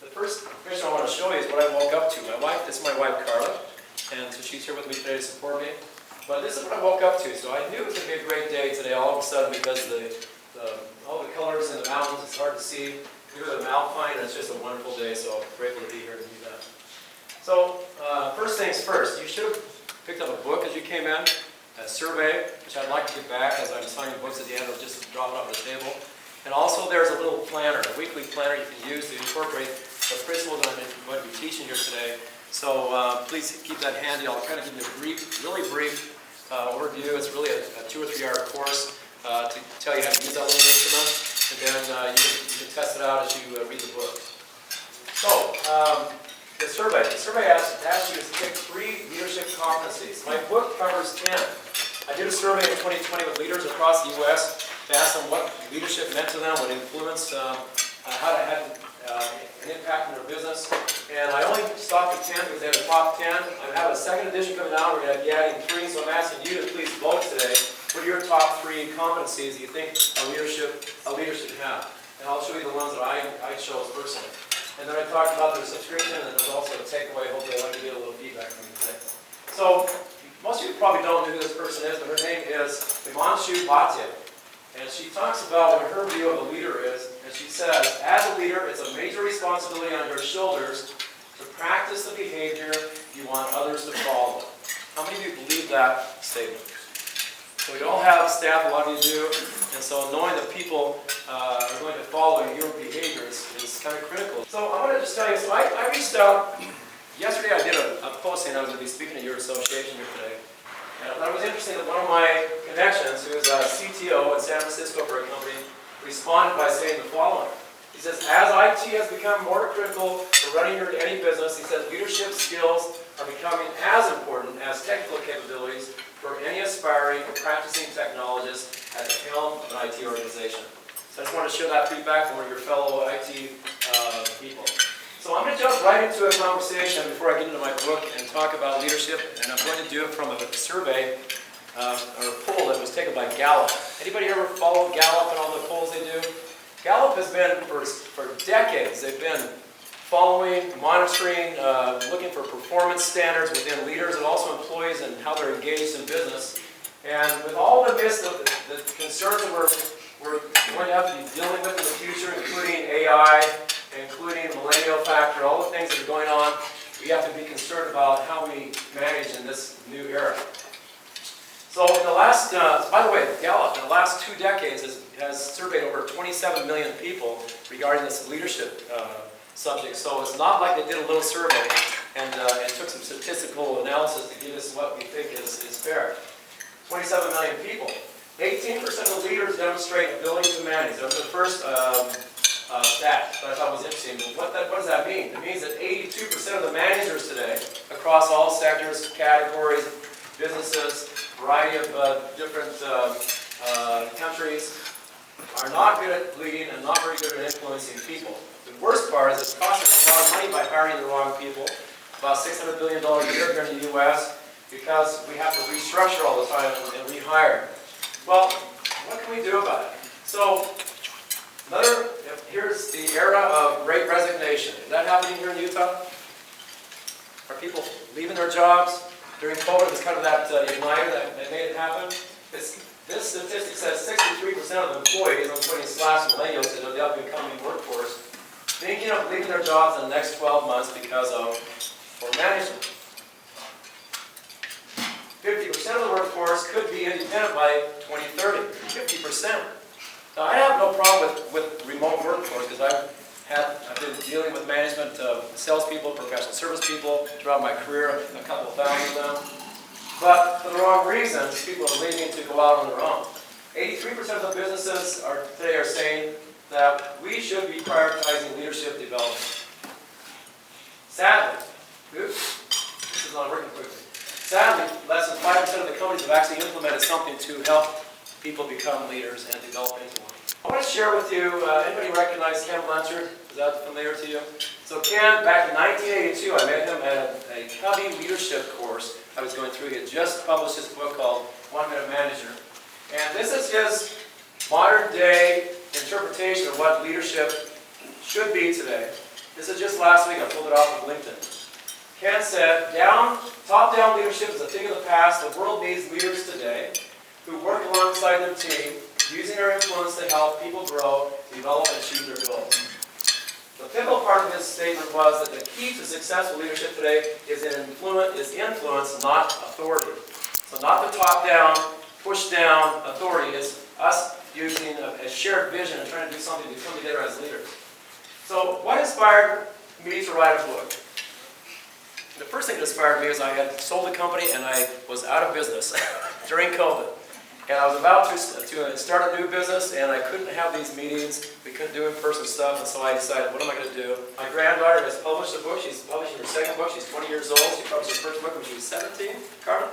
The first picture I want to show you is what I woke up to. This is my wife Carla, and so she's here with me today to support me. But this is what I woke up to. So I knew it was going to be a great day today all of a sudden because all the colors in the mountains, it's hard to see. Here the Alpine, and it's just a wonderful day, so I'm grateful to be here to do that. So first things first, you should have picked up a book as you came in, a survey, which I'd like to get back as I'm signing books at the end. I'll just drop it on the table. And also there's a little planner, a weekly planner you can use to incorporate the principles that I'm going to be teaching here today. So please keep that handy. I'll kind of give you a really brief overview. It's really a 2 or 3 hour course to tell you how to use that little instrument. And then you can test it out as you read the book. So, the survey. The survey asks you to pick 3 leadership competencies. My book covers 10. I did a survey in 2020 with leaders across the U.S. to ask them what leadership meant to them, what influence, how to have an impact in their business. And I only stopped at 10 because they had a top 10. I have a second edition coming out. We're going to be adding 3, so I'm asking you to please vote today. What are your top 3 competencies you think a leader should have? And I'll show you the ones that I chose personally. And then I talked about their subscription, and there's also a takeaway. Hopefully I'd like to get a little feedback from you today. So, most of you probably don't know who this person is, but her name is Himanshu Bhatia. And she talks about what her view of a leader is, and she says, as a leader, it's a major responsibility on your shoulders to practice the behavior you want others to follow. How many of you believe that statement? So we all have staff, a lot of you do, and so knowing that people are going to follow your behaviors is kind of critical. So I want to just tell you, so I reached out, yesterday I did a posting. I was going to be speaking at your association here today. And I thought it was interesting that one of my connections, who is a CTO in San Francisco for a company, responded by saying the following. He says, as IT has become more critical for running any business, he says leadership skills are becoming as important as technical capabilities for any aspiring or practicing technologist at the helm of an IT organization. So I just want to share that feedback from one of your fellow IT people. So I'm going to jump right into a conversation before I get into my book and talk about leadership, and I'm going to do it from a survey or a poll that was taken by Gallup. Anybody ever followed Gallup and all the polls they do? Gallup has been, for decades, they've been following, monitoring, looking for performance standards within leaders and also employees and how they're engaged in business. And with all the midst of the concerns that we're going to have to be dealing with in the future, including AI, including the millennial factor, all the things that are going on, we have to be concerned about how we manage in this new era. So in the last, by the way, Gallup, in the last 2 decades has surveyed over 27 million people regarding this leadership subject. So it's not like they did a little survey and took some statistical analysis to give us what we think is fair. 27 million people. 18% of leaders demonstrate ability to manage. That was the first stat that I thought was interesting. But what does that mean? It means that 82% of the managers today, across all sectors, categories, businesses, variety of different countries, are not good at leading and not very good at influencing people. The worst part is it costs us a lot of money by hiring the wrong people, about $600 billion a year here in the U.S., because we have to restructure all the time and rehire. Well, what can we do about it? So, here's the era of great resignation. Is that happening here in Utah? Are people leaving their jobs? During COVID, it's kind of that igniter that made it happen. This statistic says 63% of employees, I'm putting slash millennials into the up-and-coming workforce, thinking of leaving their jobs in the next 12 months because of poor management. 50% of the workforce could be independent by 2030. 50%. Now, I have no problem with remote workforce because I've been dealing with management, salespeople, professional service people throughout my career, a couple of thousand of them. But for the wrong reasons, people are leaving to go out on their own. 83% of the businesses today are saying that we should be prioritizing leadership development. Sadly, this is not working quickly. Sadly, less than 5% of the companies have actually implemented something to help people become leaders and develop into one. I want to share with you, anybody recognize Ken Blanchard? Is that familiar to you? So Ken, back in 1982, I met him at a Covey leadership course I was going through. He had just published his book called 1 Minute Manager. And this is his modern day interpretation of what leadership should be today. This is just last week. I pulled it off of LinkedIn. Ken said, top-down leadership is a thing of the past. The world needs leaders today who work alongside their team, using their influence to help people grow, develop, and achieve their goals. The pivotal part of his statement was that the key to successful leadership today is influence, not authority. So not the top-down, push-down authority. It's us using a shared vision and trying to do something to come together as leaders. So what inspired me to write a book? The first thing that inspired me is I had sold a company and I was out of business during COVID. And I was about to start a new business, and I couldn't have these meetings. We couldn't do in-person stuff, and so I decided, what am I going to do? My granddaughter has published a book. She's publishing her second book. She's 20 years old. She published her first book when she was 17, Carmen.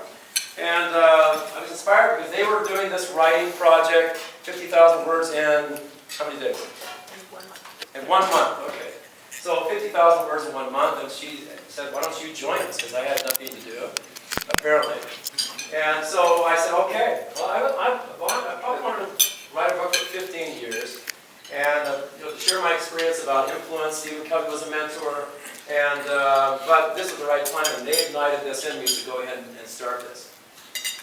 And I was inspired because they were doing this writing project, 50,000 words in how many days? In 1 month, okay. So 50,000 words in 1 month, and she said, why don't you join us? Because I had nothing to do, apparently. And so I said, okay. Well, I probably wanted to write a book for 15 years and to share my experience about influence. Stephen Covey was a mentor, and but this was the right time, and they ignited this in me to go ahead and start this.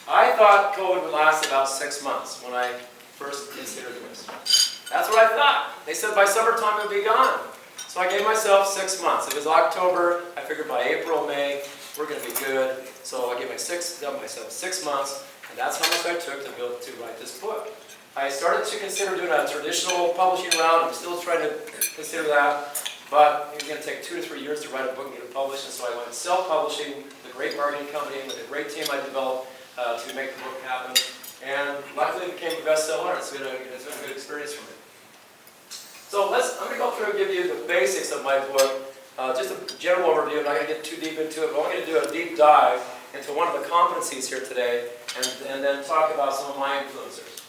I thought COVID would last about 6 months when I first considered this. That's what I thought. They said by summertime it would be gone. So I gave myself 6 months. It was October. I figured by April, May, we're going to be good. So I gave myself 6 months, and that's how much I took to write this book. I started to consider doing a traditional publishing route. I'm still trying to consider that, but it was going to take 2 to 3 years to write a book and get it published, and so I went self-publishing with a great marketing company, with a great team I developed to make the book happen, and luckily it became a bestseller, and it's been a good experience for me. So I'm going to go through and give you the basics of my book. Just a general overview. I'm not going to get too deep into it, but I'm going to do a deep dive into one of the competencies here today, and then talk about some of my influencers.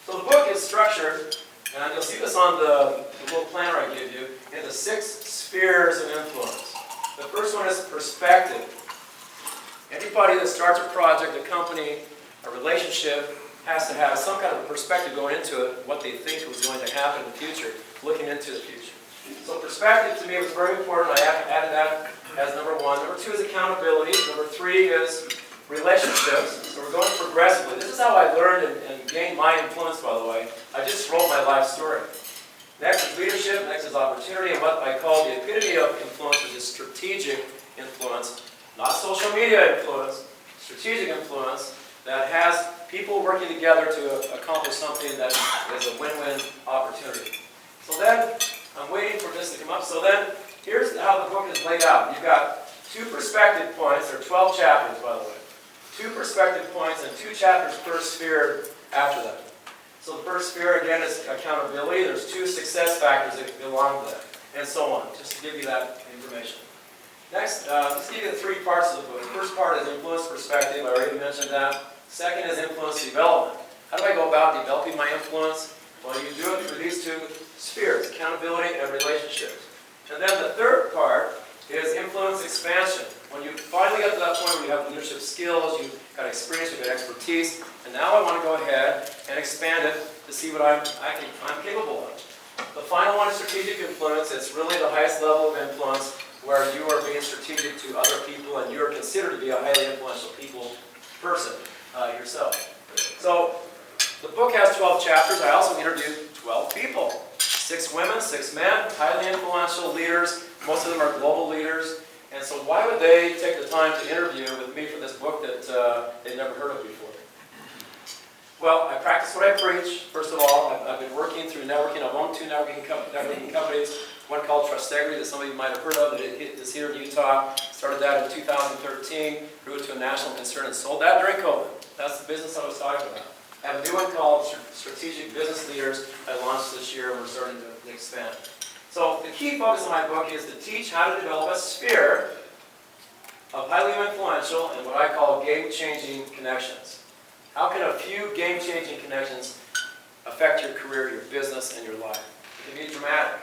So the book is structured, and you'll see this on the little planner I gave you, into 6 spheres of influence. The first one is perspective. Anybody that starts a project, a company, a relationship, has to have some kind of perspective going into it, what they think was going to happen in the future, looking into the future. So perspective to me was very important. I added that as number 1. Number 2 is accountability. Number 3 is relationships. So we're going progressively. This is how I learned and gained my influence, by the way. I just wrote my life story. Next is leadership. Next is opportunity. And what I call the epitome of influence, which is strategic influence. Not social media influence, strategic influence that has people working together to accomplish something that is a win-win opportunity. So then, I'm waiting for this to come up. So then, here's how the book is laid out. You've got 2 perspective points. There are 12 chapters, by the way. 2 perspective points and 2 chapters per sphere after that. So the first sphere, again, is accountability. There's 2 success factors that belong to that, and so on, just to give you that information. Next, let's give you the 3 parts of the book. The first part is influence perspective. I already mentioned that. Second is influence development. How do I go about developing my influence? Well, you do it through these 2 spheres, accountability and relationships. And then the third part is influence expansion. When you finally get to that point where you have leadership skills, you've got experience, you've got expertise, and now I want to go ahead and expand it to see what I'm capable of. The final one is strategic influence. It's really the highest level of influence where you are being strategic to other people and you're considered to be a highly influential person yourself. So the book has 12 chapters. I also interviewed 12 people. 6 women, 6 men, highly influential leaders. Most of them are global leaders. And so why would they take the time to interview with me for this book that they'd never heard of before? Well, I practice what I preach. First of all, I've been working through networking. I've owned 2 networking companies. One called Trustegrity that some of you might have heard of, that is here in Utah. Started that in 2013, grew it to a national concern, and sold that during COVID. That's the business I was talking about. I have a new one called Strategic Business Leaders I launched this year, and we're starting to expand. So the key focus of my book is to teach how to develop a sphere of highly influential and what I call game-changing connections. How can a few game-changing connections affect your career, your business, and your life? It can be dramatic.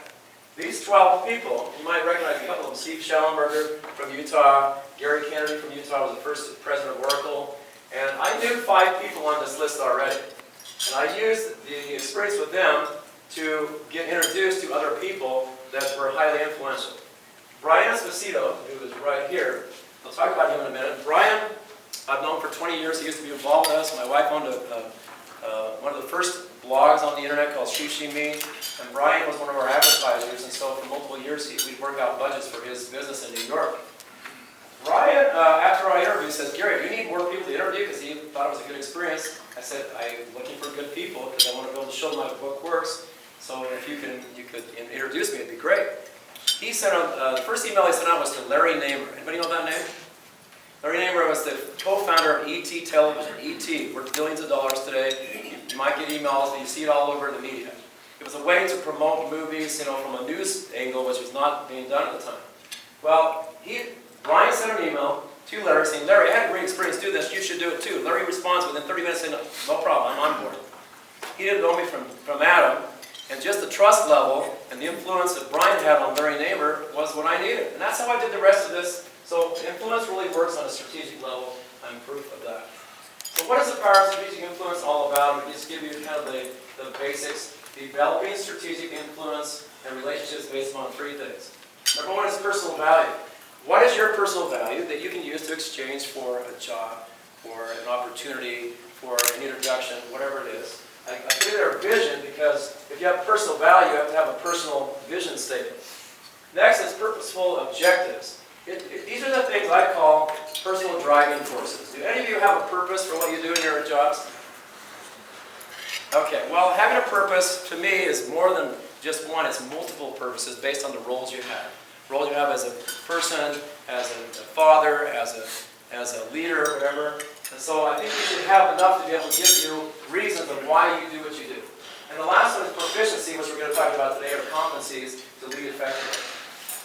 These 12 people, you might recognize a couple of them. Steve Schellenberger from Utah, Gary Kennedy from Utah was the first president of Oracle, and I knew 5 people on this list already. And I used the experience with them to get introduced to other people that were highly influential. Brian Esposito, who is right here, I'll talk about him in a minute. Brian, I've known for 20 years. He used to be involved with us. My wife owned one of the first blogs on the internet called She Me, and Brian was one of our advertisers, and so for multiple years we'd work out budgets for his business in New York. Brian, after our interview, says, Gary, do you need more people to interview? Because he thought it was a good experience. I said, I'm looking for good people because I want to be able to show them how the book works. So if you could introduce me, it'd be great. He sent out, the first email he sent out was to Larry Namer. Anybody know that name? Larry Namer was the co-founder of ET Television. ET, worth billions of dollars today. You might get emails, but you see it all over the media. It was a way to promote movies, from a news angle, which was not being done at the time. Well, Brian sent an email to Larry saying, Larry, I had a great experience doing this, you should do it too. Larry responds within 30 minutes saying, no problem, I'm on board. He didn't know me from Adam, and just the trust level and the influence that Brian had on Larry Namer was what I needed. And that's how I did the rest of this. So influence really works on a strategic level. I'm proof of that. So what is the power of strategic influence all about? Let me just give you kind of the basics. Developing strategic influence and relationships based on three things. Number one is personal value. What is your personal value that you can use to exchange for a job, for an opportunity, for an introduction, whatever it is? I put there vision because if you have personal value, you have to have a personal vision statement. Next is purposeful objectives. These are the things I call personal driving forces. Do any of you have a purpose for what you do in your jobs? Okay, well, having a purpose to me is more than just one. It's multiple purposes based on the roles you have. Roles you have as a person, as a father, as a leader, whatever. And so I think you should have enough to be able to give you reasons of why you do what you do. And the last one is proficiency, which we're going to talk about today, or competencies to lead effectively.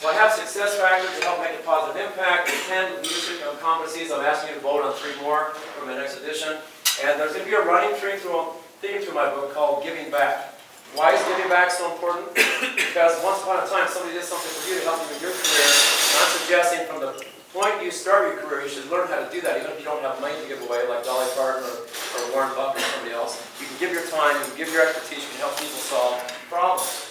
So I have success factors to help make a positive impact. There's 10 leadership competencies. I'm asking you to vote on 3 more for my next edition. And there's going to be a running theme through my book called Giving Back. Why is giving back so important? Because once upon a time, somebody did something for you to help you in your career. And I'm suggesting from the point you start your career, you should learn how to do that, even if you don't have money to give away, like Dolly Parton or Warren Buffett or somebody else. You can give your time, you can give your expertise, you can help people solve problems.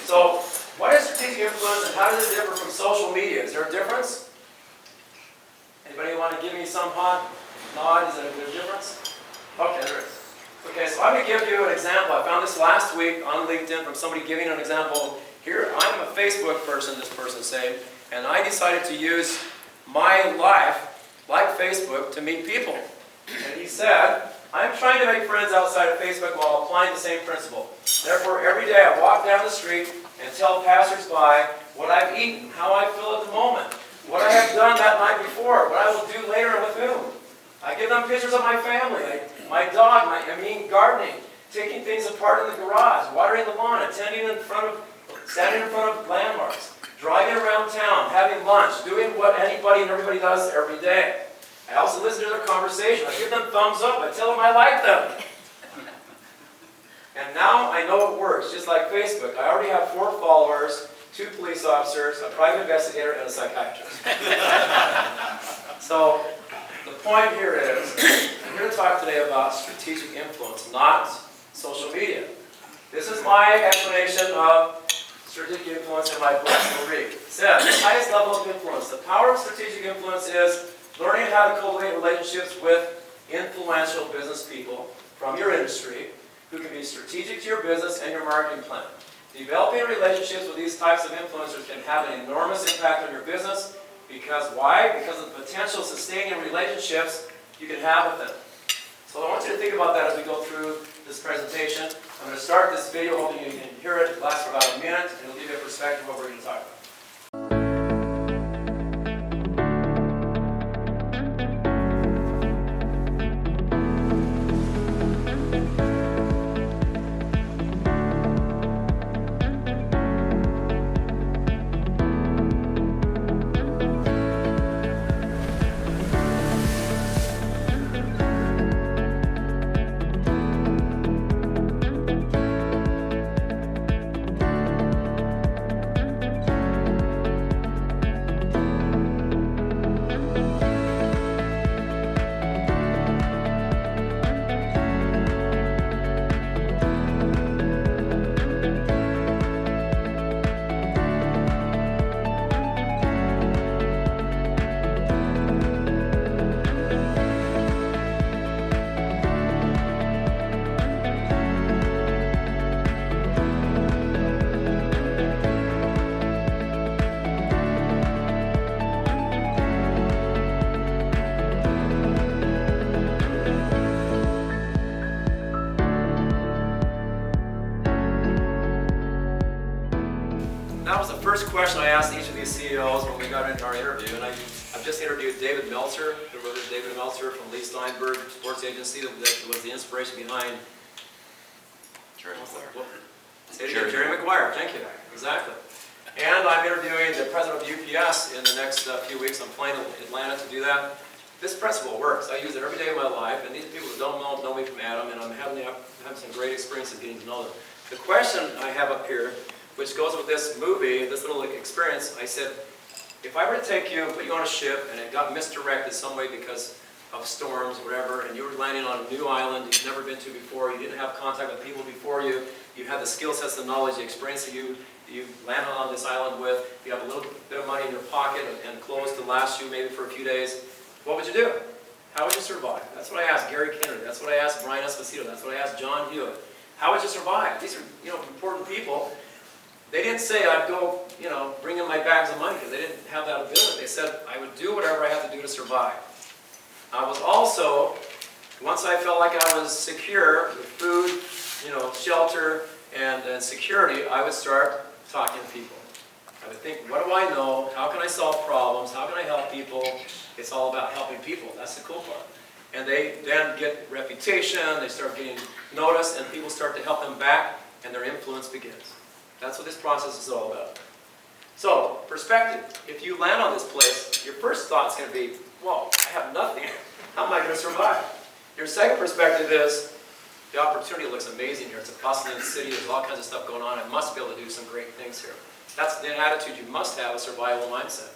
So, what is strategic influence and how does it differ from social media? Is there a difference? Anybody want to give me some nod? Is there a difference? Okay, there is. Okay, so I'm going to give you an example. I found this last week on LinkedIn from somebody giving an example. Here, I'm a Facebook person, this person said, and I decided to use my life, like Facebook, to meet people. And he said, I'm trying to make friends outside of Facebook while applying the same principle. Therefore, every day I walk down the street and tell passersby what I've eaten, how I feel at the moment, what I have done that night before, what I will do later and with whom. I give them pictures of my family, my dog, gardening, taking things apart in the garage, watering the lawn, standing in front of landmarks, driving around town, having lunch, doing what anybody and everybody does every day. I also listen to their conversation. I give them thumbs up. I tell them I like them. And now I know it works, just like Facebook. I already have 4 followers, 2 police officers, a private investigator, and a psychiatrist. So, the point here is, I'm here to talk today about strategic influence, not social media. This is my explanation of strategic influence in my book. We'll read. It says, the highest level of influence. The power of strategic influence is learning how to cultivate relationships with influential business people from your industry who can be strategic to your business and your marketing plan. Developing relationships with these types of influencers can have an enormous impact on your business. Because why? Because of the potential sustaining relationships you can have with them. So I want you to think about that as we go through this presentation. I'm going to start this video hoping you can hear it. It lasts for about a minute, and it'll give you a perspective of what we're going to talk about. first question I asked each of these CEOs when we got into our interview, and I've just interviewed David Meltzer, David Meltzer from Lee Steinberg Sports Agency, that was the inspiration behind Jerry Maguire. Jerry Maguire, thank you. Exactly. And I'm interviewing the president of UPS in the next few weeks. I'm flying to Atlanta to do that. This principle works. I use it every day of my life, and these people that don't know me from Adam, and I'm having some great experiences getting to know them. The question I have up here, which goes with this movie, this little experience, I said, if I were to take you and put you on a ship, and it got misdirected some way because of storms, whatever, and you were landing on a new island you've never been to before, you didn't have contact with people before you, you had the skill sets, the knowledge, the experience that you landed on this island with, you have a little bit of money in your pocket and clothes to last you maybe for a few days, what would you do? How would you survive? That's what I asked Gary Kennedy. That's what I asked Brian Esposito. That's what I asked John Hewitt. How would you survive? These are, important people. They didn't say I'd go, bring in my bags of money because they didn't have that ability. They said I would do whatever I had to do to survive. I was also, once I felt like I was secure with food, shelter and security, I would start talking to people. I would think, what do I know? How can I solve problems? How can I help people? It's all about helping people. That's the cool part. And they then get reputation, they start getting noticed, and people start to help them back, and their influence begins. That's what this process is all about. So, perspective. If you land on this place, your first thought's going to be, whoa, I have nothing. How am I going to survive? Your second perspective is, the opportunity looks amazing here. It's a bustling city. There's all kinds of stuff going on. I must be able to do some great things here. That's the attitude you must have, a survival mindset.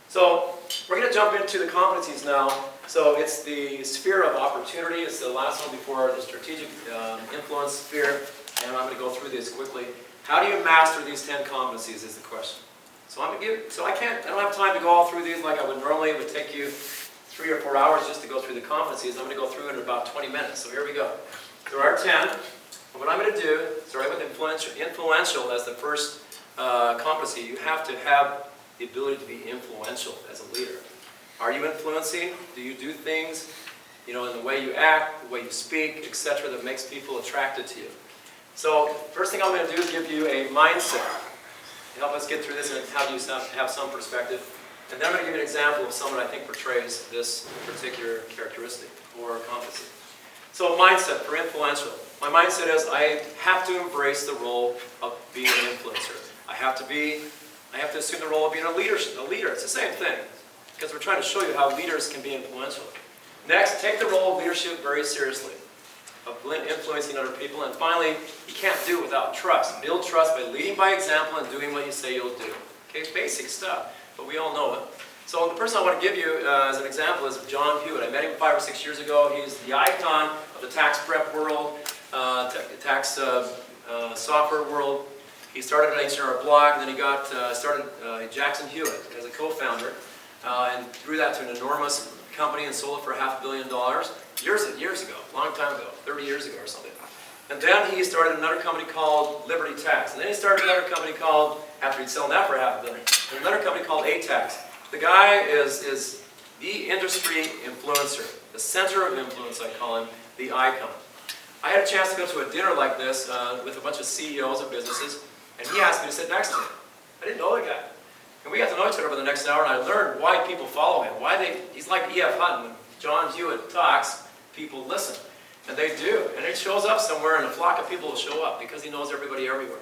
So we're going to jump into the competencies now. So it's the sphere of opportunity. It's the last one before the strategic influence sphere. And I'm going to go through these quickly. How do you master these 10 competencies is the question. So I don't have time to go all through these like I would normally. It would take you 3 or 4 hours just to go through the competencies. I'm going to go through it in about 20 minutes. So here we go. There are 10. What I'm going to do, starting with influential as the first competency, you have to have the ability to be influential as a leader. Are you influencing? Do you do things, in the way you act, the way you speak, etc., that makes people attracted to you? So, first thing I'm going to do is give you a mindset to help us get through this and have you have some perspective. And then I'm going to give you an example of someone I think portrays this particular characteristic or competency. So, mindset for influential. My mindset is I have to embrace the role of being an influencer. I have to assume the role of being a leader. It's the same thing, because we're trying to show you how leaders can be influential. Next, take the role of leadership very seriously, of influencing other people. And finally, you can't do it without trust. Build trust by leading by example and doing what you say you'll do. Okay, basic stuff, but we all know it. So the person I want to give you as an example is John Hewitt. I met him 5 or 6 years ago. He's the icon of the tax prep world, tax software world. He started an H&R Block, and then he started Jackson Hewitt as a co-founder, and grew that to an enormous company and sold it for $500 million years ago, a long time ago, 30 years ago or something. And then he started another company called Liberty Tax, and then he started another company called, after he'd sold that for $500 million, another company called A-Tax. The guy is the industry influencer, the center of influence, I call him, the icon. I had a chance to go to a dinner like this with a bunch of CEOs of businesses, and he asked me to sit next to him. I didn't know the guy. And we got to know each other over the next hour, and I learned why people follow him. He's like E.F. Hutton. When John Hewitt talks, people listen. And they do. And it shows up somewhere, and a flock of people will show up because he knows everybody everywhere.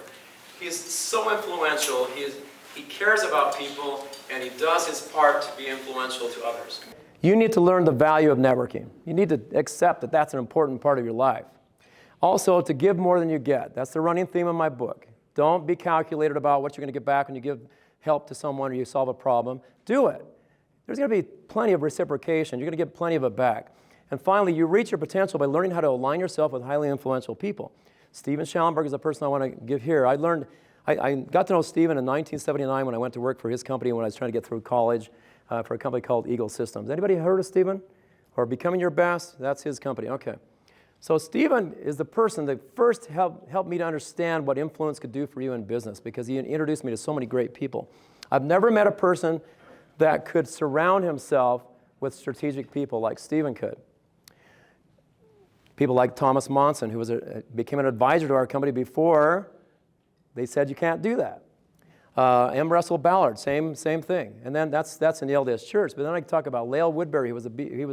He's so influential. He cares about people, and he does his part to be influential to others. You need to learn the value of networking. You need to accept that that's an important part of your life. Also, to give more than you get. That's the running theme of my book. Don't be calculated about what you're going to get back when you give help to someone or you solve a problem. Do it. There's going to be plenty of reciprocation. You're going to get plenty of it back. And finally, you reach your potential by learning how to align yourself with highly influential people. Steven Schallenberg is the person I want to give here. I got to know Steven in 1979 when I went to work for his company when I was trying to get through college for a company called Eagle Systems. Anybody heard of Steven? Or Becoming Your Best? That's his company. Okay. So Steven is the person that first helped me to understand what influence could do for you in business, because he introduced me to so many great people. I've never met a person that could surround himself with strategic people like Steven could. People like Thomas Monson, who became an advisor to our company before they said you can't do that. M. Russell Ballard, same thing. And then that's in the LDS Church. But then I talk about Lael Woodbury, he was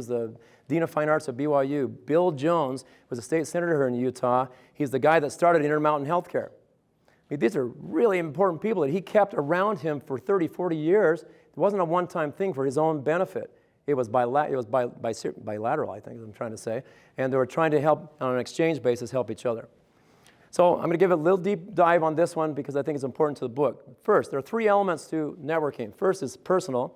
the Dean of Fine Arts at BYU. Bill Jones was a state senator here in Utah. He's the guy that started Intermountain Healthcare. I mean, these are really important people that he kept around him for 30, 40 years. It wasn't a one-time thing for his own benefit. It was bilateral, I think, I'm trying to say. And they were trying to help, on an exchange basis, help each other. So I'm going to give a little deep dive on this one because I think it's important to the book. First, there are 3 elements to networking. First is personal.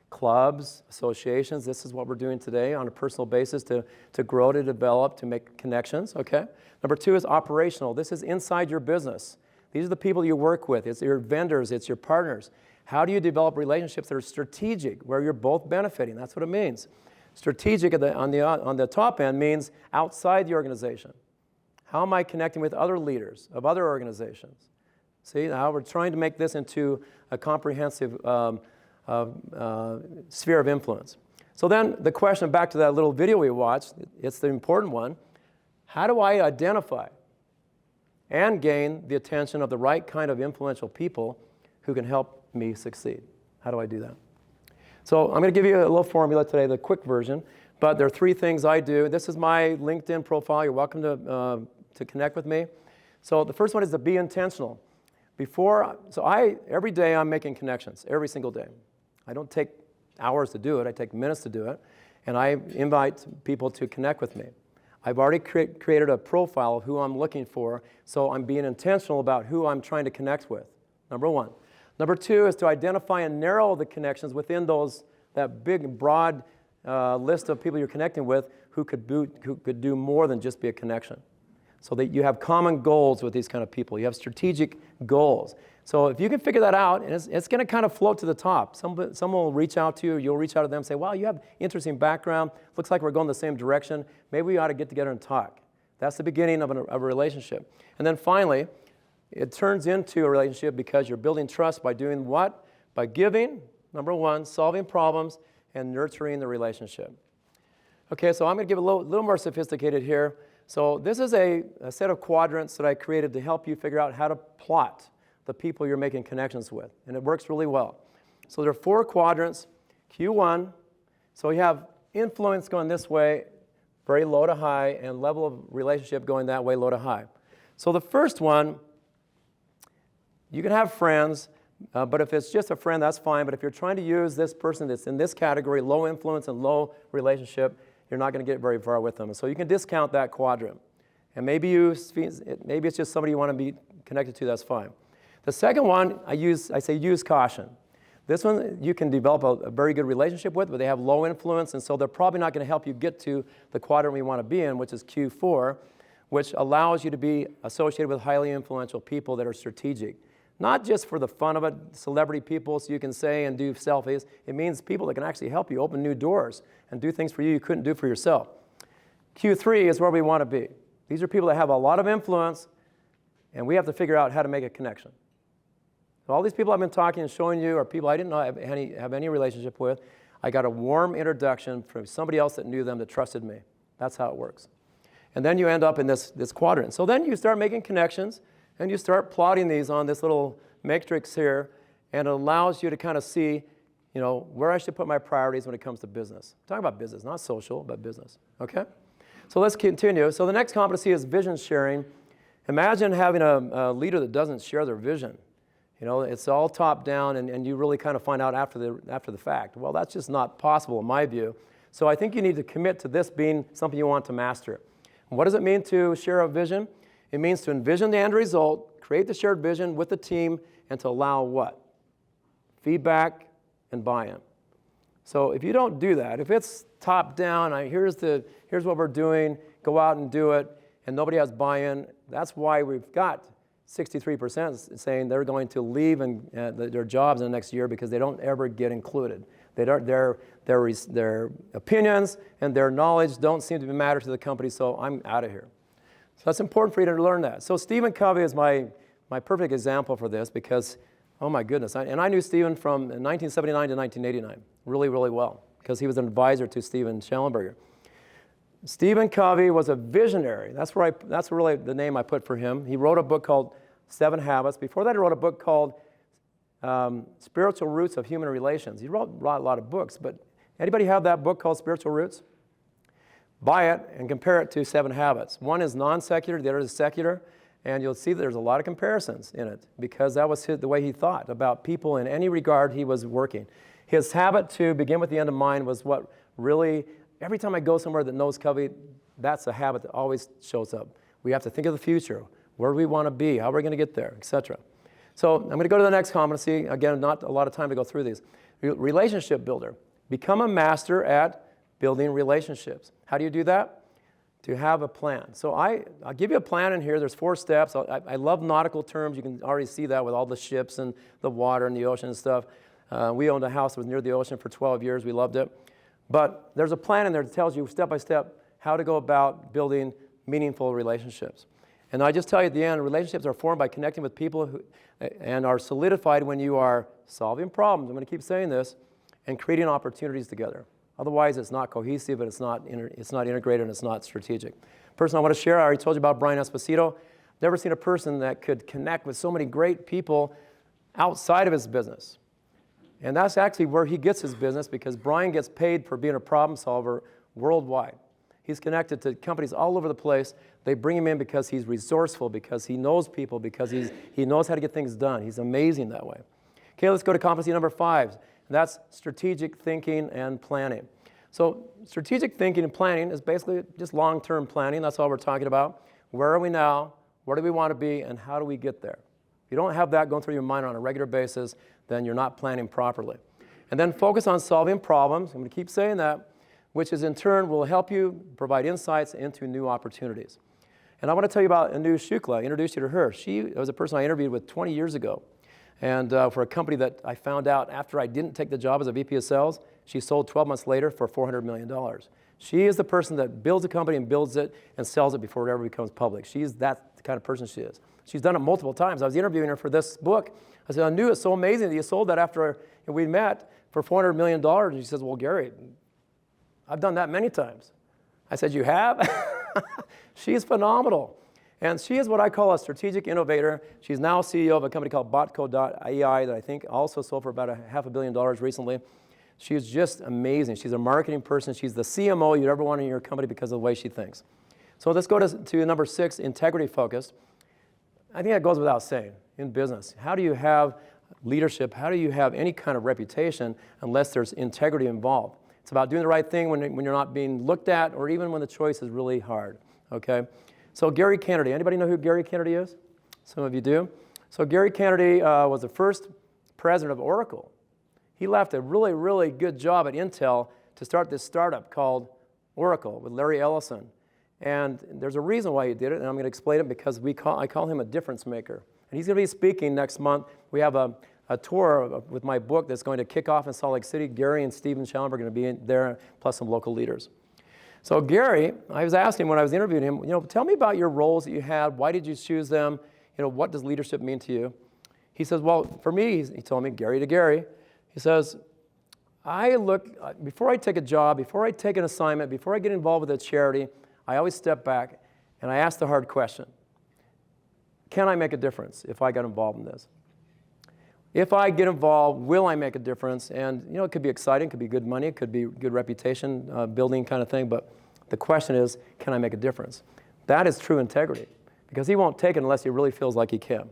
Clubs, associations, this is what we're doing today on a personal basis to grow, to develop, to make connections, okay? Number 2 is operational. This is inside your business. These are the people you work with. It's your vendors. It's your partners. How do you develop relationships that are strategic, where you're both benefiting? That's what it means. Strategic on the top end means outside the organization. How am I connecting with other leaders of other organizations? See, now we're trying to make this into a comprehensive sphere of influence. So then the question, back to that little video we watched, it's the important one. How do I identify and gain the attention of the right kind of influential people who can help me succeed? How do I do that? So I'm going to give you a little formula today, the quick version, but there are 3 things I do. This is my LinkedIn profile. You're welcome to connect with me. So the first one is to be intentional. Every day I'm making connections, every single day. I don't take hours to do it, I take minutes to do it, and I invite people to connect with me. I've already created a profile of who I'm looking for, so I'm being intentional about who I'm trying to connect with, number 1. Number 2 is to identify and narrow the connections within that big, broad list of people you're connecting with who could do more than just be a connection. So that you have common goals with these kind of people. You have strategic goals. So if you can figure that out, and it's going to kind of float to the top. Someone will reach out to you, you'll reach out to them and say, wow, you have interesting background. Looks like we're going the same direction. Maybe we ought to get together and talk. That's the beginning of a relationship. And then finally, it turns into a relationship because you're building trust by doing what? By giving, number 1, solving problems, and nurturing the relationship. Okay, so I'm going to give a little more sophisticated here. So this is a set of quadrants that I created to help you figure out how to plot the people you're making connections with. And it works really well. So there are 4 quadrants. Q1, so you have influence going this way, very low to high, and level of relationship going that way, low to high. So the first one, you can have friends, but if it's just a friend, that's fine. But if you're trying to use this person that's in this category, low influence and low relationship, you're not going to get very far with them. So you can discount that quadrant. And maybe it's just somebody you want to be connected to, that's fine. The second one, I say use caution. This one you can develop a very good relationship with, but they have low influence, and so they're probably not going to help you get to the quadrant we want to be in, which is Q4, which allows you to be associated with highly influential people that are strategic. Not just for the fun of it, celebrity people, so you can say and do selfies. It means people that can actually help you open new doors and do things for you couldn't do for yourself. Q3 is where we want to be. These are people that have a lot of influence, and we have to figure out how to make a connection. So all these people I've been talking and showing you are people I didn't know have any relationship with. I got a warm introduction from somebody else that knew them, that trusted me. That's how it works. And then you end up in this quadrant. So then you start making connections, and you start plotting these on this little matrix here, and it allows you to kind of see, where I should put my priorities when it comes to business. I'm talking about business, not social, but business, okay? So let's continue. So the next competency is vision sharing. Imagine having a leader that doesn't share their vision. It's all top down, and you really kind of find out after the fact. Well, that's just not possible in my view. So I think you need to commit to this being something you want to master. And what does it mean to share a vision? It means to envision the end result, create the shared vision with the team, and to allow what? Feedback and buy-in. So if you don't do that, if it's top down, here's what we're doing, go out and do it, and nobody has buy-in, that's why we've got 63% saying they're going to leave their jobs in the next year because they don't ever get included. Their opinions and their knowledge don't seem to matter to the company, so I'm out of here. So that's important for you to learn that. So Stephen Covey is my perfect example for this because, oh my goodness, I knew Stephen from 1979 to 1989 really, really well because he was an advisor to Steven Schellenberger. Stephen Covey was a visionary. That's really the name I put for him. He wrote a book called 7 Habits. Before that, he wrote a book called Spiritual Roots of Human Relations. He wrote a lot of books, but anybody have that book called Spiritual Roots? Buy it and compare it to 7 Habits. One is non-secular, the other is secular, and you'll see that there's a lot of comparisons in it because that was the way he thought about people in any regard he was working. His habit to begin with the end in mind was what really, every time I go somewhere that knows Covey, that's a habit that always shows up. We have to think of the future. Where do we want to be? How are we going to get there, etc. So I'm going to go to the next competency. Again, not a lot of time to go through these. Relationship builder. Become a master at building relationships. How do you do that? To have a plan. So I'll give you a plan in here. There's 4 steps. I love nautical terms. You can already see that with all the ships and the water and the ocean and stuff. We owned a house that was near the ocean for 12 years. We loved it. But there's a plan in there that tells you step by step how to go about building meaningful relationships. And I just tell you at the end, relationships are formed by connecting with people and are solidified when you are solving problems. I'm going to keep saying this, and creating opportunities together. Otherwise, it's not cohesive, and it's not integrated, and it's not strategic. Person I want to share, I already told you about Brian Esposito. Never seen a person that could connect with so many great people outside of his business. And that's actually where he gets his business, because Brian gets paid for being a problem solver worldwide. He's connected to companies all over the place. They bring him in because he's resourceful, because he knows people, because he knows how to get things done. He's amazing that way. Okay, let's go to competency number 5. And that's strategic thinking and planning. So strategic thinking and planning is basically just long-term planning. That's all we're talking about. Where are we now? Where do we want to be? And how do we get there? If you don't have that going through your mind on a regular basis, then you're not planning properly. And then focus on solving problems. I'm going to keep saying that, which is in turn will help you provide insights into new opportunities. And I want to tell you about Anu Shukla. I introduced you to her. She was a person I interviewed with 20 years ago. And for a company that I found out after I didn't take the job as a VP of sales, she sold 12 months later for $400 million. She is the person that builds a company and builds it and sells it before it ever becomes public. She's that kind of person she is. She's done it multiple times. I was interviewing her for this book. I said, I knew it's so amazing that you sold that after we met for $400 million. And she says, well, Gary, I've done that many times. I said, you have? She's phenomenal. And she is what I call a strategic innovator. She's now CEO of a company called Botco.ai that I think also sold for about $500 million recently. She is just amazing. She's a marketing person. She's the CMO you'd ever want in your company because of the way she thinks. So let's go to number 6, integrity focused. I think that goes without saying in business. How do you have leadership? How do you have any kind of reputation unless there's integrity involved? It's about doing the right thing when you're not being looked at, or even when the choice is really hard, okay? So Gary Kennedy, anybody know who Gary Kennedy is? Some of you do. So Gary Kennedy was the first president of Oracle. He left a really, really good job at Intel to start this startup called Oracle with Larry Ellison. And there's a reason why he did it, and I'm going to explain it because I call him a difference maker. And he's going to be speaking next month. We have a tour with my book that's going to kick off in Salt Lake City. Gary and Stephen Schellenberg are going to be there, plus some local leaders. So Gary, I was asking him when I was interviewing him, tell me about your roles that you had. Why did you choose them? What does leadership mean to you? He says, well, for me, he told me, Gary to Gary, he says, before I take a job, before I take an assignment, before I get involved with a charity, I always step back and I ask the hard question. Can I make a difference if I got involved in this? If I get involved, will I make a difference? And it could be exciting, it could be good money, it could be good reputation building kind of thing, but the question is, can I make a difference? That is true integrity, because he won't take it unless he really feels like he can.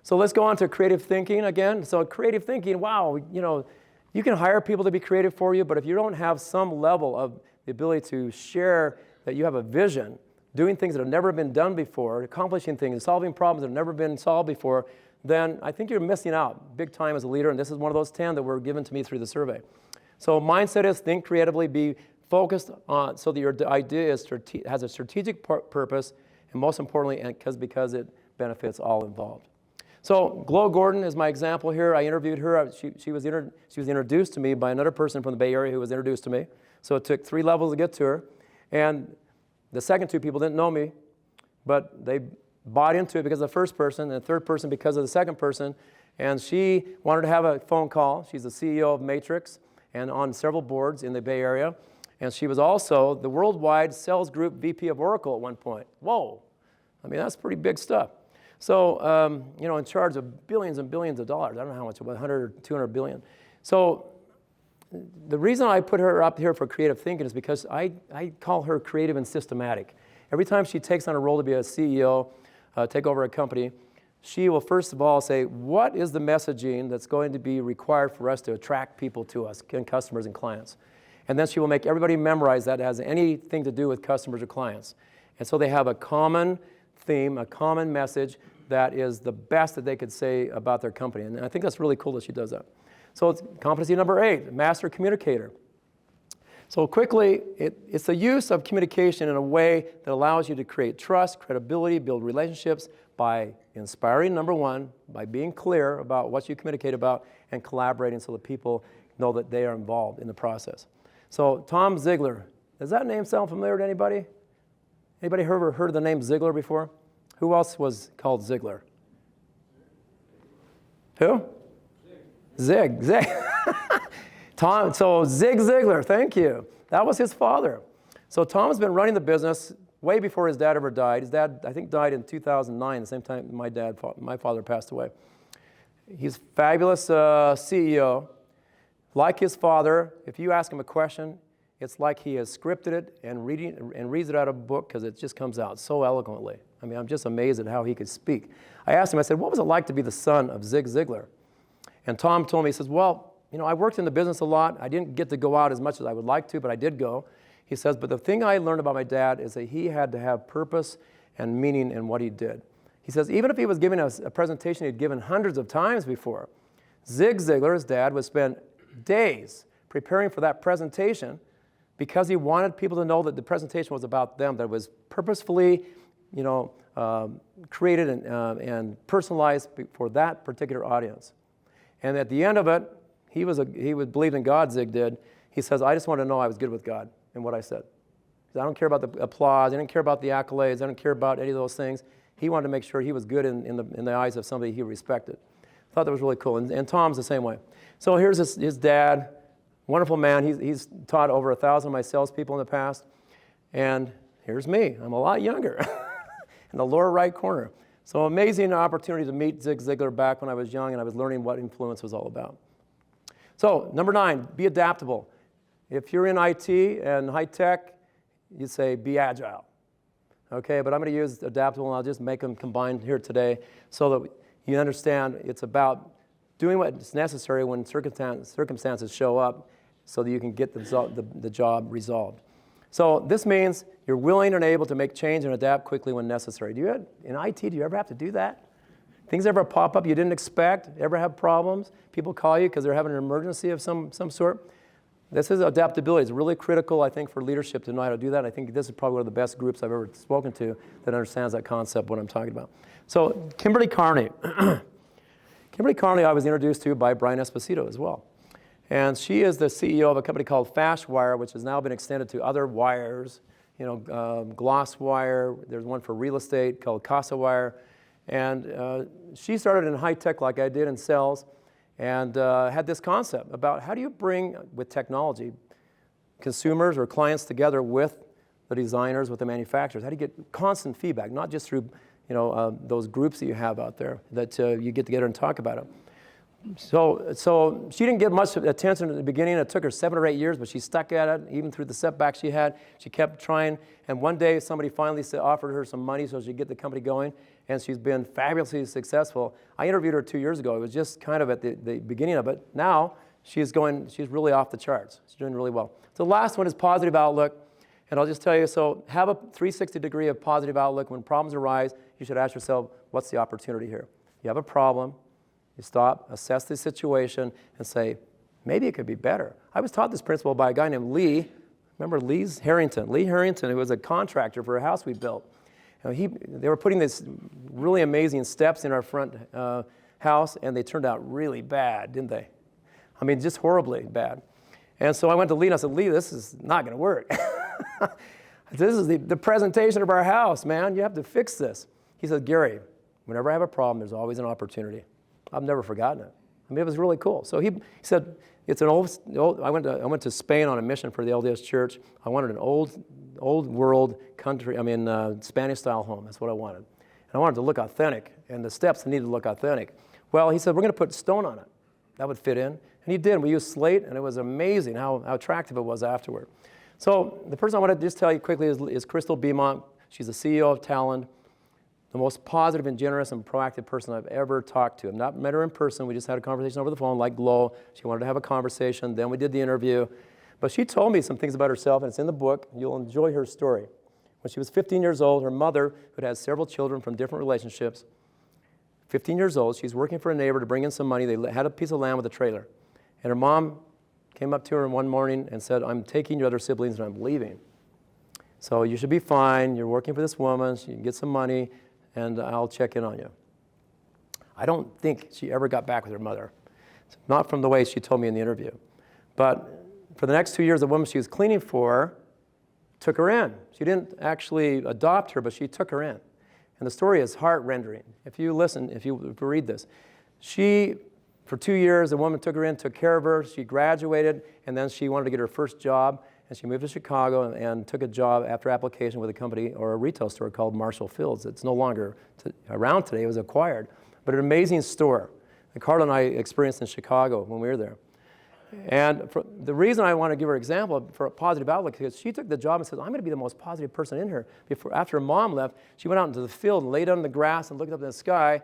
So let's go on to creative thinking again. So creative thinking, wow, you can hire people to be creative for you, but if you don't have some level of the ability to share that you have a vision, doing things that have never been done before, accomplishing things, solving problems that have never been solved before, then I think you're missing out big time as a leader, and this is one of those 10 that were given to me through the survey. So mindset is think creatively, be focused on, so that your idea has a strategic purpose, and most importantly, because it benefits all involved. So Glo Gordon is my example here. I interviewed her. She was introduced to me by another person from the Bay Area who was introduced to me. So it took 3 levels to get to her. And the second 2 people didn't know me, but they bought into it because of the first person, and the third person because of the second person. And she wanted to have a phone call. She's the CEO of Matrix and on several boards in the Bay Area. And she was also the worldwide sales group VP of Oracle at one point. Whoa. I mean, that's pretty big stuff. So, in charge of billions and billions of dollars. I don't know how much, about 100 or 200 billion. So the reason I put her up here for creative thinking is because I call her creative and systematic. Every time she takes on a role to be a CEO, take over a company, she will first of all say, what is the messaging that's going to be required for us to attract people to us, and customers and clients? And then she will make everybody memorize that has anything to do with customers or clients. And so they have a common theme, a common message that is the best that they could say about their company. And I think that's really cool that she does that. So it's competency number 8, master communicator. So quickly, it's the use of communication in a way that allows you to create trust, credibility, build relationships by inspiring, number 1, by being clear about what you communicate about and collaborating so that people know that they are involved in the process. So Tom Ziglar, does that name sound familiar to anybody? Anybody heard of the name Ziglar before? Who else was called Ziglar? Who? Zig. Tom, so Zig Ziglar, thank you. That was his father. So Tom's been running the business way before his dad ever died. His dad, I think, died in 2009, the same time my father passed away. He's a fabulous CEO. Like his father, if you ask him a question, it's like he has scripted it and reads it out of a book because it just comes out so eloquently. I mean, I'm just amazed at how he could speak. I asked him, I said, what was it like to be the son of Zig Ziglar? And Tom told me, he says, well, I worked in the business a lot. I didn't get to go out as much as I would like to, but I did go. He says, but the thing I learned about my dad is that he had to have purpose and meaning in what he did. He says, even if he was giving us a presentation he'd given hundreds of times before, Zig Ziglar, his dad, would spend days preparing for that presentation because he wanted people to know that the presentation was about them, that it was purposefully, created and personalized for that particular audience. And at the end of it, he would believe in God, Zig did. He says, I just want to know I was good with God in what I said. I don't care about the applause. I didn't care about the accolades. I don't care about any of those things. He wanted to make sure he was good in the eyes of somebody he respected. I thought that was really cool. And Tom's the same way. So here's his dad, wonderful man. He's taught over 1,000 of my salespeople in the past. And here's me. I'm a lot younger in the lower right corner. So amazing opportunity to meet Zig Ziglar back when I was young and I was learning what influence was all about. So number 9, be adaptable. If you're in IT and high tech, you say be agile. Okay, but I'm going to use adaptable and I'll just make them combined here today so that you understand it's about doing what's necessary when circumstances show up so that you can get the job resolved. So this means you're willing and able to make change and adapt quickly when necessary. In IT, do you ever have to do that? Things ever pop up you didn't expect? Ever have problems? People call you because they're having an emergency of some sort? This is adaptability. It's really critical, I think, for leadership to know how to do that. I think this is probably one of the best groups I've ever spoken to that understands that concept, what I'm talking about. So Kimberly Carney. Kimberly Carney I was introduced to by Brian Esposito as well. And she is the CEO of a company called FastWire, which has now been extended to other wires, GlossWire. There's one for real estate called CasaWire. And she started in high tech like I did in sales and had this concept about how do you bring, with technology, consumers or clients together with the designers, with the manufacturers. How do you get constant feedback, not just through those groups that you have out there that you get together and talk about it. So she didn't get much attention at the beginning. It took her 7 or 8 years, but she stuck at it, even through the setbacks she had. She kept trying, and one day somebody finally offered her some money so she could get the company going, and she's been fabulously successful. I interviewed her 2 years ago. It was just kind of at the beginning of it. Now she's really off the charts. She's doing really well. So the last one is positive outlook, and I'll just tell you, so have a 360 degree of positive outlook. When problems arise, you should ask yourself, what's the opportunity here? You have a problem. You stop, assess the situation, and say, maybe it could be better. I was taught this principle by a guy named Lee. Remember Lee Harrington, who was a contractor for a house we built. They were putting these really amazing steps in our front house, and they turned out really bad, didn't they? I mean, just horribly bad. And so I went to Lee, and I said, Lee, this is not going to work. This is the presentation of our house, man. You have to fix this. He said, Gary, whenever I have a problem, there's always an opportunity. I've never forgotten it. I mean, it was really cool. So he said, it's an old I went to Spain on a mission for the LDS Church. I wanted an old world country, Spanish-style home. That's what I wanted. And I wanted it to look authentic, and the steps needed to look authentic. Well, he said, we're going to put stone on it. That would fit in. And he did. We used slate, and it was amazing how attractive it was afterward. So the person I want to just tell you quickly is Crystal Beaumont. She's the CEO of Talend, the most positive and generous and proactive person I've ever talked to. I've not met her in person. We just had a conversation over the phone like Glow. She wanted to have a conversation. Then we did the interview. But she told me some things about herself, and it's in the book. You'll enjoy her story. When she was 15 years old, her mother, who had several children from different relationships, 15 years old, she's working for a neighbor to bring in some money. They had a piece of land with a trailer. And her mom came up to her one morning and said, I'm taking your other siblings and I'm leaving. So you should be fine. You're working for this woman. You can get some money, and I'll check in on you. I don't think she ever got back with her mother. Not from the way she told me in the interview. But for the next 2 years, the woman she was cleaning for took her in. She didn't actually adopt her, but she took her in. And the story is heart-rendering. If you listen, if you read this. For 2 years, the woman took her in, took care of her. She graduated, and then she wanted to get her first job. And she moved to Chicago and took a job after application with a company or a retail store called Marshall Fields. It's no longer around today. It was acquired. But an amazing store. And Carla and I experienced in Chicago when we were there. And the reason I want to give her an example for a positive outlook is because she took the job and said, I'm going to be the most positive person in here. After her mom left, she went out into the field and laid on the grass and looked up in the sky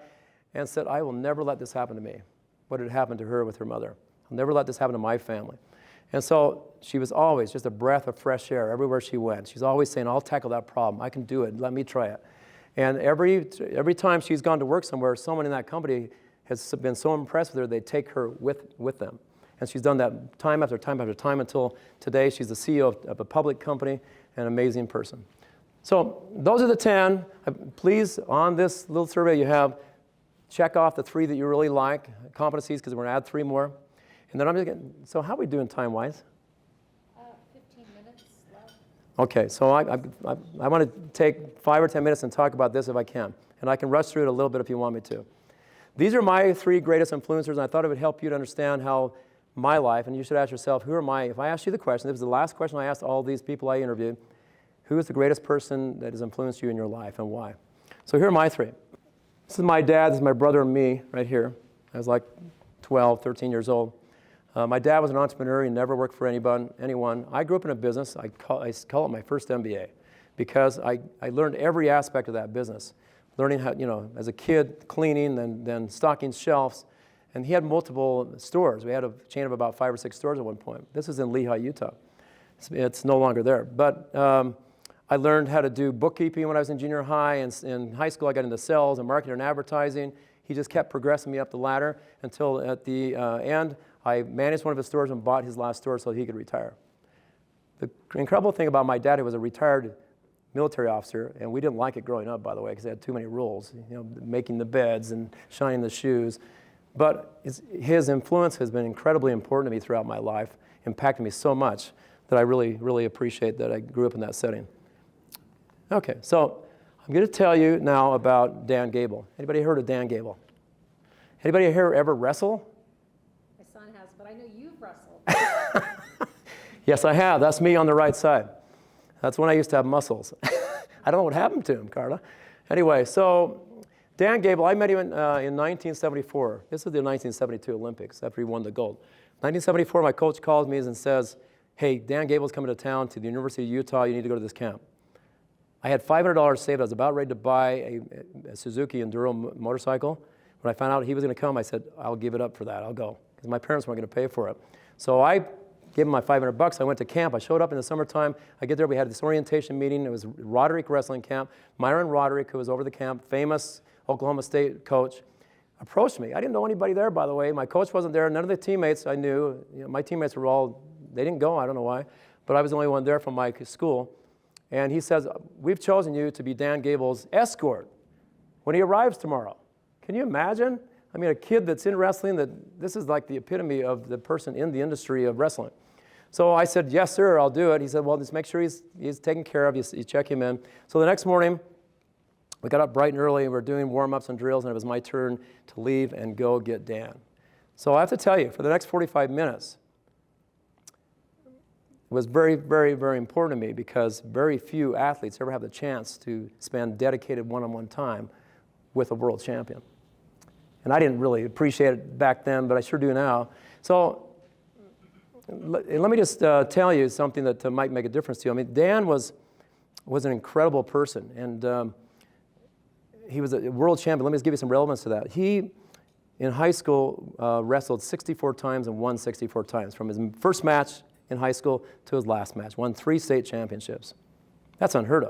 and said, I will never let this happen to me. What had happened to her with her mother. I'll never let this happen to my family. And so she was always just a breath of fresh air everywhere she went. She's always saying, I'll tackle that problem. I can do it. Let me try it. And every time she's gone to work somewhere, someone in that company has been so impressed with her, they take her with them. And she's done that time after time after time until today. She's the CEO of a public company, an amazing person. So those are the 10. Please, on this little survey you have, check off the 3 that you really like, competencies, because we're going to add 3 more. And then I'm just getting, so how are we doing time-wise? 15 minutes left. Okay, so I want to take 5 or 10 minutes and talk about this if I can. And I can rush through it a little bit if you want me to. These are my 3 greatest influencers, and I thought it would help you to understand how my life, and you should ask yourself, who are my, if I asked you the question, this was the last question I asked all these people I interviewed, who is the greatest person that has influenced you in your life and why? So here are my 3. This is my dad, this is my brother and me right here. I was like 12, 13 years old. My dad was an entrepreneur. He never worked for anyone. I grew up in a business. I call it my first MBA because I learned every aspect of that business. Learning how, as a kid, cleaning, then stocking shelves. And he had multiple stores. We had a chain of about 5 or 6 stores at one point. This is in Lehi, Utah. It's no longer there. But I learned how to do bookkeeping when I was in junior high. And in high school, I got into sales and marketing and advertising. He just kept progressing me up the ladder until at the end, I managed one of his stores and bought his last store so he could retire. The incredible thing about my dad, he was a retired military officer, and we didn't like it growing up, by the way, because they had too many rules, making the beds and shining the shoes. But his influence has been incredibly important to me throughout my life, impacted me so much that I really, really appreciate that I grew up in that setting. Okay, so I'm going to tell you now about Dan Gable. Anybody heard of Dan Gable? Anybody here ever wrestle? My son has, but I know you've wrestled. Yes, I have. That's me on the right side. That's when I used to have muscles. I don't know what happened to him, Carla. Anyway, so Dan Gable, I met him in 1974. This is the 1972 Olympics after he won the gold. 1974, my coach calls me and says, hey, Dan Gable's coming to town to the University of Utah. You need to go to this camp. I had $500 saved. I was about ready to buy a Suzuki Enduro motorcycle. When I found out he was going to come, I said, I'll give it up for that. I'll go. Because my parents weren't going to pay for it. So I gave him my $500. I went to camp. I showed up in the summertime. I get there. We had this orientation meeting. It was Roderick Wrestling Camp. Myron Roderick, who was over the camp, famous Oklahoma State coach, approached me. I didn't know anybody there, by the way. My coach wasn't there. None of the teammates I knew. My teammates were all, they didn't go. I don't know why. But I was the only one there from my school. And he says, we've chosen you to be Dan Gable's escort when he arrives tomorrow. Can you imagine? I mean, a kid that's in wrestling, this is like the epitome of the person in the industry of wrestling. So I said, yes, sir, I'll do it. He said, well, just make sure he's taken care of. You check him in. So the next morning, we got up bright and early, and we were doing warm-ups and drills, and it was my turn to leave and go get Dan. So I have to tell you, for the next 45 minutes, it was very, very, very important to me because very few athletes ever have the chance to spend dedicated one-on-one time with a world champion. And I didn't really appreciate it back then, but I sure do now. So let me just tell you something that might make a difference to you. I mean, Dan was an incredible person, and he was a world champion. Let me just give you some relevance to that. He, in high school, wrestled 64 times and won 64 times. From his first match in high school to his last match, won 3 state championships. That's unheard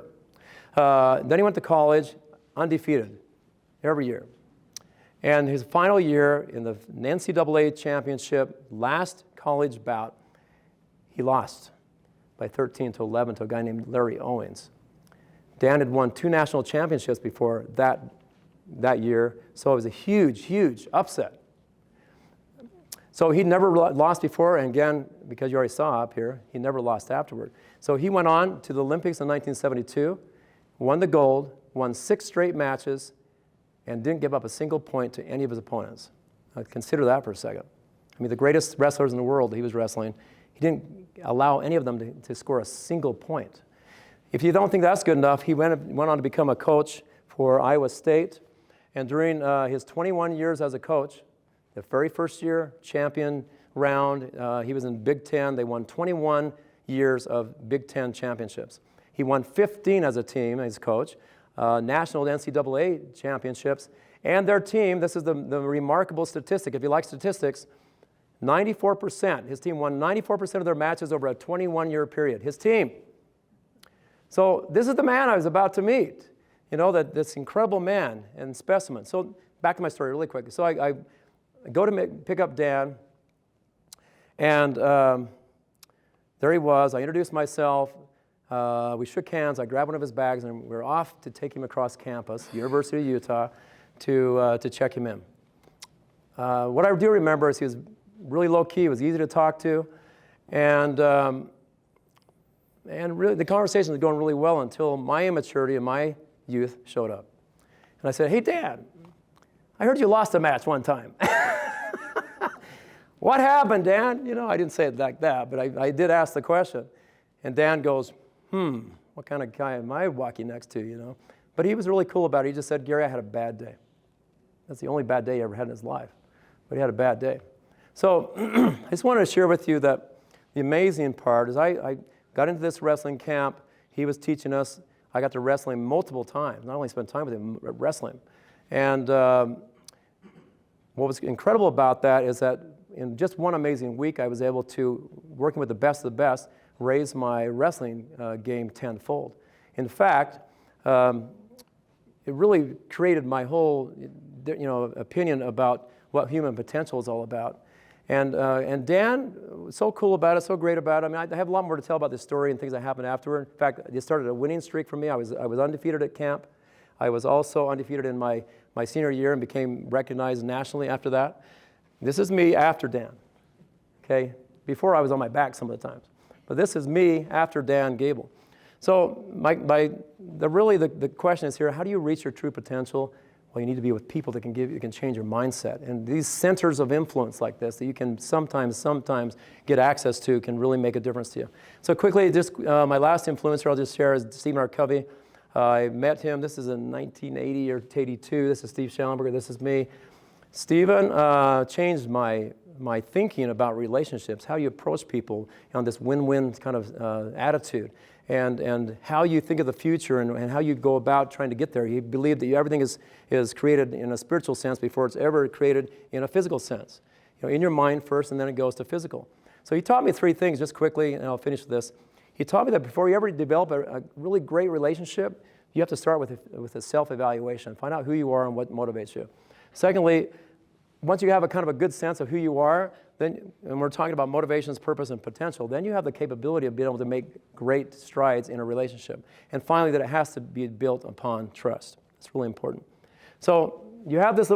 of. Then he went to college, undefeated, every year. And his final year in the NCAA championship, last college bout, he lost by 13-11 to a guy named Larry Owens. Dan had won 2 national championships before that year, so it was a huge, huge upset. So he'd never lost before, and again, because you already saw up here, he never lost afterward. So he went on to the Olympics in 1972, won the gold, won 6 straight matches, and didn't give up a single point to any of his opponents. Now, consider that for a second. I mean, the greatest wrestlers in the world that he was wrestling, he didn't allow any of them to score a single point. If you don't think that's good enough, he went on to become a coach for Iowa State. And during his 21 years as a coach, the very first year, champion round, he was in Big Ten. They won 21 years of Big Ten championships. He won 15 as a team as coach, national NCAA championships. And their team, this is the remarkable statistic, if you like statistics, 94%, his team won 94% of their matches over a 21-year period. His team. So this is the man I was about to meet, you know, this incredible man and specimen. So back to my story really quick. So I go to pick up Dan, and there he was. I introduced myself. We shook hands. I grabbed one of his bags, and we were off to take him across campus, University of Utah, to check him in. What I do remember is he was really low-key. It was easy to talk to, and really the conversation was going really well until my immaturity and my youth showed up. And I said, "Hey, Dad, I heard you lost a match one time." "What happened, Dan?" You know, I didn't say it like that, but I did ask the question. And Dan goes, what kind of guy am I walking next to, you know? But he was really cool about it. He just said, "Gary, I had a bad day." That's the only bad day he ever had in his life. But he had a bad day. So I just wanted to share with you that the amazing part is I got into this wrestling camp. He was teaching us. I got to wrestle him multiple times. Not only spend time with him, but wrestle him. And what was incredible about that is that in just one amazing week, I was able to, working with the best of the best, raise my wrestling game tenfold. In fact, it really created my whole, opinion about what human potential is all about. And Dan was so cool about it, so great about it. I mean, I have a lot more to tell about this story and things that happened afterward. In fact, it started a winning streak for me. I was undefeated at camp. I was also undefeated in my senior year and became recognized nationally after that. This is me after Dan, okay? Before I was on my back some of the times. But this is me after Dan Gable. So the question is here, how do you reach your true potential? Well, you need to be with people that can change your mindset. And these centers of influence like this that you can sometimes get access to can really make a difference to you. So quickly, just my last influencer I'll just share is Stephen R. Covey. I met him, this is in 1980 or 82. This is Steve Schellenberger, this is me. Stephen changed my thinking about relationships, how you approach people on this win-win kind of attitude, and how you think of the future and how you go about trying to get there. He believed that everything is created in a spiritual sense before it's ever created in a physical sense. You know, in your mind first, and then it goes to physical. So he taught me 3 things just quickly, and I'll finish with this. He taught me that before you ever develop a really great relationship, you have to start with a self-evaluation. Find out who you are and what motivates you. Secondly, once you have a kind of a good sense of who you are, then, and we're talking about motivations, purpose, and potential, then you have the capability of being able to make great strides in a relationship. And finally, that it has to be built upon trust. It's really important. So you have this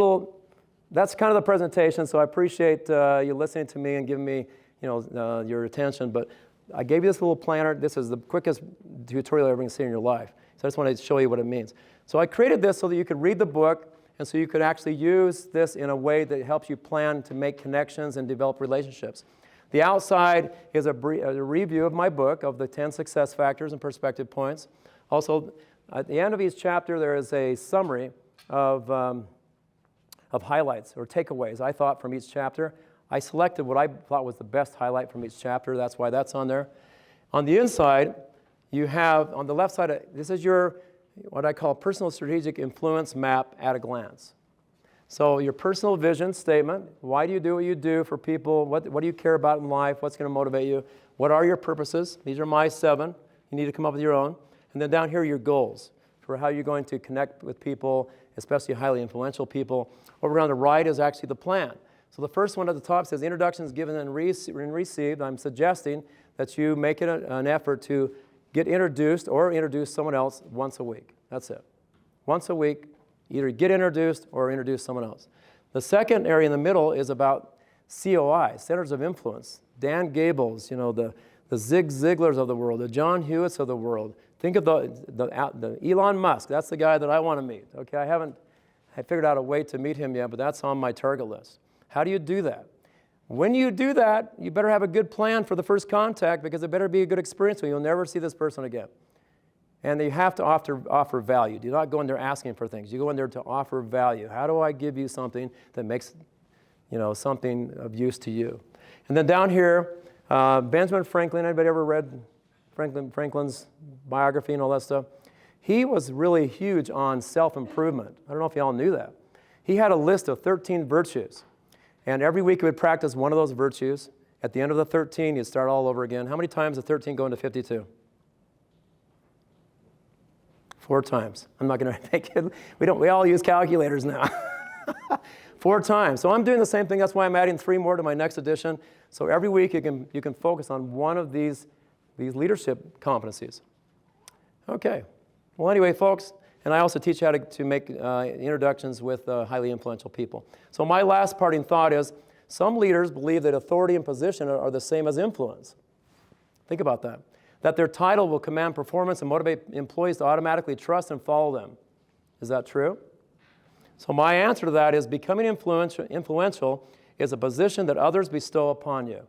that's kind of the presentation, so I appreciate you listening to me and giving me your attention, but I gave you this little planner. This is the quickest tutorial you're ever going to see in your life. So I just wanted to show you what it means. So I created this so that you could read the book, and so you could actually use this in a way that helps you plan to make connections and develop relationships. The outside is a review of my book of the 10 success factors and perspective points. Also, at the end of each chapter, there is a summary of highlights or takeaways I thought from each chapter. I selected what I thought was the best highlight from each chapter. That's why that's on there. On the inside, you have, on the left side, this is your, what I call personal strategic influence map at a glance. So your personal vision statement, why do you do what you do for people? What do you care about in life? What's going to motivate you? What are your purposes? These are my 7. You need to come up with your own. And then down here, your goals for how you're going to connect with people, especially highly influential people. Over on the right is actually the plan. So the first one at the top says introductions given and received. I'm suggesting that you make it an effort to get introduced or introduce someone else once a week. That's it. Once a week, either get introduced or introduce someone else. The second area in the middle is about COI, Centers of Influence. Dan Gables, the Zig Ziglars of the world, the John Hewitts of the world. Think of the Elon Musk. That's the guy that I want to meet. Okay, I figured out a way to meet him yet, but that's on my target list. How do you do that? When you do that, you better have a good plan for the first contact because it better be a good experience or you'll never see this person again. And you have to offer value. Do not go in there asking for things. You go in there to offer value. How do I give you something that makes something of use to you? And then down here, Benjamin Franklin. Anybody ever read Franklin's biography and all that stuff? He was really huge on self-improvement. I don't know if y'all knew that. He had a list of 13 virtues. And every week he would practice one of those virtues. At the end of the 13, you'd start all over again. How many times does 13 go into 52? 4 times. I'm not going to make it. We all use calculators now. 4 times. So I'm doing the same thing. That's why I'm adding 3 more to my next edition. So every week you can focus on one of these leadership competencies. Okay. Well, anyway, folks, and I also teach how to make introductions with highly influential people. So my last parting thought is, some leaders believe that authority and position are the same as influence. Think about that. That their title will command performance and motivate employees to automatically trust and follow them. Is that true? So my answer to that is becoming influential is a position that others bestow upon you.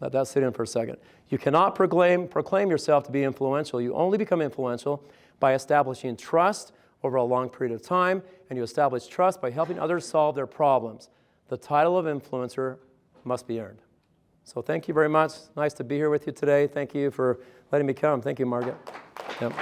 Let that sit in for a second. You cannot proclaim yourself to be influential. You only become influential by establishing trust over a long period of time, and you establish trust by helping others solve their problems. The title of influencer must be earned. So thank you very much. Nice to be here with you today. Thank you for letting me come. Thank you, Margaret. Yep.